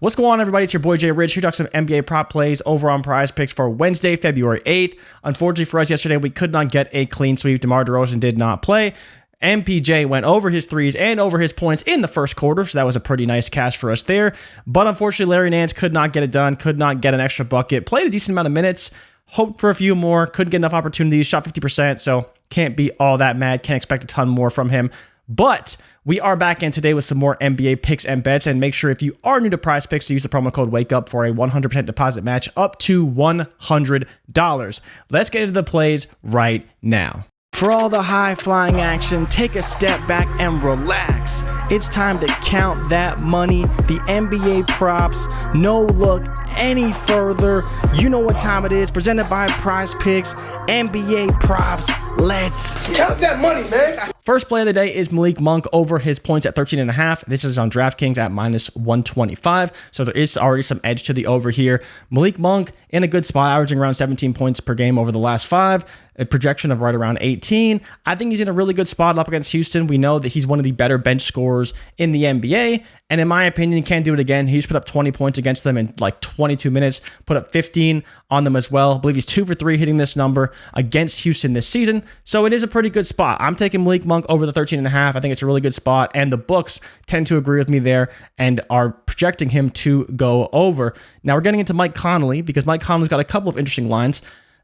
What's going on, everybody? It's your boy Jay Rich here, talking some NBA prop plays over on Prizepicks for Wednesday, February 8th. Unfortunately for us yesterday, we could not get a clean sweep. DeMar DeRozan did not play. MPJ went over his threes and over his points in the first quarter, so that was a pretty nice cash for us there. But unfortunately, Larry Nance could not get it done, could not get an extra bucket, played a decent amount of minutes, hoped for a few more, couldn't get enough opportunities, shot 50%, so can't be all that mad, can't expect a ton more from him. But we are back in today with some more NBA picks and bets, and make sure if you are new to Prizepicks to use the promo code WAKEUP for a 100% deposit match up to $100. Let's get into the plays right now. For all the high-flying action, take a step back and relax. It's time to count that money, the NBA props. No look any further. You know what time it is. Presented by Prizepicks, NBA props. Let's count that money, man. First play of the day is Malik Monk over his points at 13.5. This is on DraftKings at -125. So there is already some edge to the over here. Malik Monk in a good spot, averaging around 17 points per game over the last 5. A projection of right around 18. I think he's in a really good spot up against Houston. We know that he's one of the better bench scorers in the NBA. And in my opinion, he can't do it again. He just put up 20 points against them in like 22 minutes, put up 15 on them as well. I believe he's 2 for 3 hitting this number against Houston this season. So it is a pretty good spot. I'm taking Malik Monk over the 13.5. I think it's a really good spot. And the books tend to agree with me there and are projecting him to go over. Now we're getting into Mike Conley because Mike Conley's got a couple of interesting lines.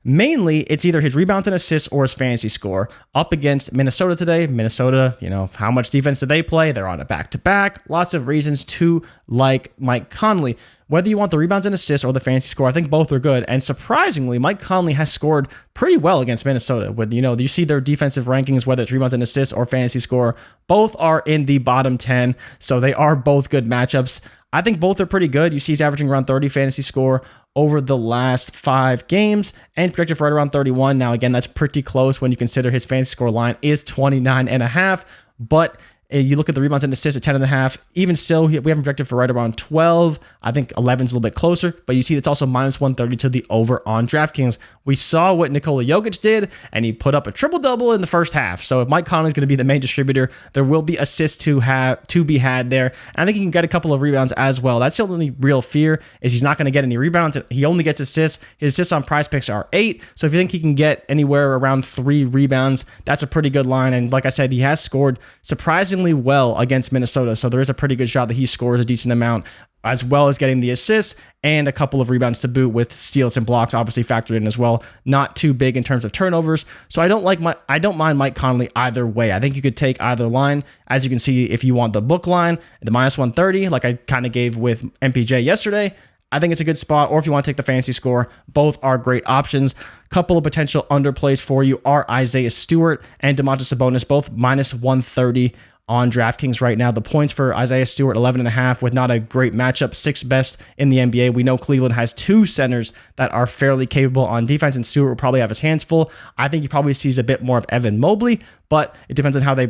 Mainly, it's either his rebounds and assists or his fantasy score up against Minnesota today. Minnesota, how much defense did they play? They're on a back-to-back. Lots of reasons to like Mike Conley. Whether you want the rebounds and assists or the fantasy score, I think both are good. And surprisingly, Mike Conley has scored pretty well against Minnesota. With you see their defensive rankings, whether it's rebounds and assists or fantasy score, both are in the bottom 10. So they are both good matchups. I think both are pretty good. You see he's averaging around 30 fantasy score over the last 5 games and projected for right around 31. Now, again, that's pretty close when you consider his fantasy score line is 29.5, but you look at the rebounds and assists at 10.5. Even still, we have him projected for right around 12. I think 11 is a little bit closer, but you see it's also -130 to the over on DraftKings. We saw what Nikola Jokic did, and he put up a triple-double in the first half. So if Mike Conley is going to be the main distributor, there will be assists to be had there. And I think he can get a couple of rebounds as well. That's the only real fear is he's not going to get any rebounds. He only gets assists. His assists on Prizepicks are 8. So if you think he can get anywhere around 3 rebounds, that's a pretty good line. And like I said, he has scored surprisingly well against Minnesota, so there is a pretty good shot that he scores a decent amount, as well as getting the assists and a couple of rebounds to boot, with steals and blocks obviously factored in as well. Not too big in terms of turnovers, so I don't mind Mike Conley either way. I think you could take either line. As you can see, if you want the book line, the -130, like I kind of gave with MPJ yesterday, I think it's a good spot. Or if you want to take the fantasy score, both are great options. Couple of potential underplays for you are Isaiah Stewart and Domantas Sabonis, both -130 on DraftKings right now. The points for Isaiah Stewart, 11.5, with not a great matchup, 6th best in the NBA. We know Cleveland has 2 centers that are fairly capable on defense, and Stewart will probably have his hands full. I think he probably sees a bit more of Evan Mobley, but it depends on how they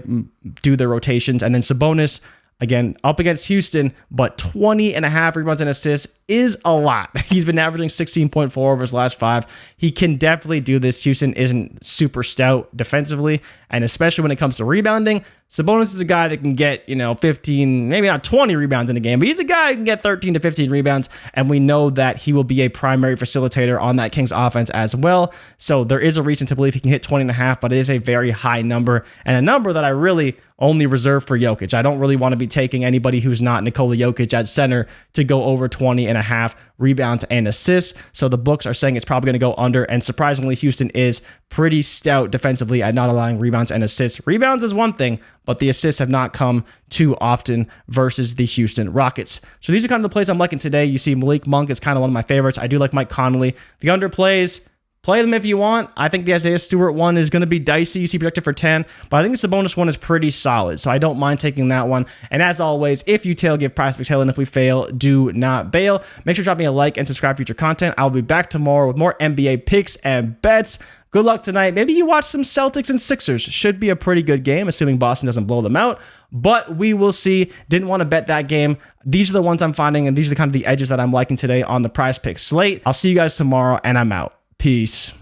do their rotations. And then Sabonis, again, up against Houston, but 20.5 rebounds and assists is a lot. He's been averaging 16.4 over his last 5. He can definitely do this. Houston isn't super stout defensively, and especially when it comes to rebounding, Sabonis is a guy that can get, 15, maybe not 20 rebounds in a game, but he's a guy who can get 13 to 15 rebounds, and we know that he will be a primary facilitator on that Kings offense as well. So there is a reason to believe he can hit 20.5, but it is a very high number, and a number that I really only reserve for Jokic. I don't really want to be taking anybody who's not Nikola Jokic at center to go over 20.5 rebounds and assists. So the books are saying it's probably going to go under, and surprisingly, Houston is pretty stout defensively at not allowing rebounds and assists. Rebounds is one thing, but the assists have not come too often versus the Houston Rockets. So these are kind of the plays I'm liking today. You see Malik Monk is kind of one of my favorites. I do like Mike Conley. The underplays, play them if you want. I think the Isaiah Stewart one is going to be dicey. You see projected for 10, but I think the Sabonis one is pretty solid, so I don't mind taking that one. And as always, if you tail, give Prizepicks hell, and if we fail, do not bail. Make sure to drop me a like and subscribe for future content. I'll be back tomorrow with more NBA picks and bets. Good luck tonight. Maybe you watch some Celtics and Sixers. Should be a pretty good game, assuming Boston doesn't blow them out. But we will see. Didn't want to bet that game. These are the ones I'm finding, and these are the kind of the edges that I'm liking today on the Prizepicks slate. I'll see you guys tomorrow, and I'm out. Peace.